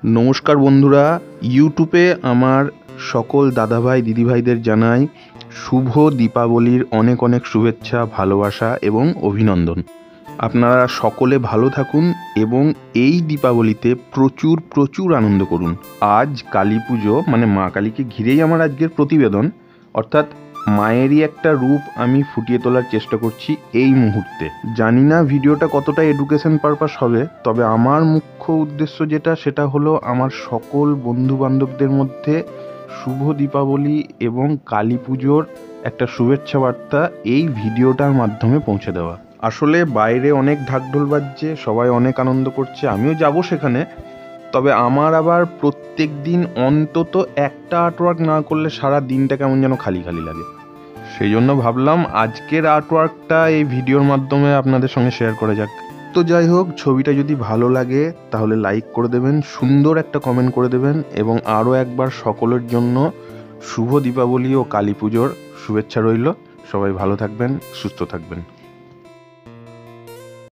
নমস্কার বন্ধুরা, ইউটিউবে আমার সকল দাদাভাই দিদিভাইদের জানাই শুভ দীপাবলির অনেক অনেক শুভেচ্ছা, ভালোবাসা এবং অভিনন্দন। আপনারা সকলে ভালো থাকুন এবং এই দীপাবলিতে প্রচুর প্রচুর আনন্দ করুন। আজ কালী পুজো, মানে মা কালীকে ঘিরেই আমার আজকের প্রতিবেদন, অর্থাৎ মায়েরই একটা রূপ আমি ফুটিয়ে তোলার চেষ্টা করছি এই মুহূর্তে। জানি না ভিডিওটা কতটা এডুকেশন পারপাস হবে, তবে আমার মুখ্য উদ্দেশ্য সেটা হলো আমার সকল বন্ধু বান্ধবদের মধ্যে শুভ দীপাবলি এবং কালী পুজোর একটা শুভেচ্ছা বার্তা এই ভিডিওটার মাধ্যমে পৌঁছে দেওয়া। আসলে বাইরে অনেক ঢাকঢোল বাজছে, সবাই অনেক আনন্দ করছে, আমিও যাব সেখানে। তবে আমার আবার প্রত্যেক দিন অন্তত একটা আর্টওয়ার্ক না করলে সারা দিনটা কেমন যেন খালি খালি লাগে। সেই জন্য ভাবলাম আজকের আর্টওয়ার্কটা এই ভিডিওর মাধ্যমে আপনাদের সঙ্গে শেয়ার করা যাক। তো যাই হোক, ছবিটা যদি ভালো লাগে তাহলে লাইক করে দেবেন, সুন্দর একটা কমেন্ট করে দেবেন এবং আরও একবার সকলের জন্য শুভ দীপাবলি ও কালী পুজোর শুভেচ্ছা রইল। সবাই ভালো থাকবেন, সুস্থ থাকবেন।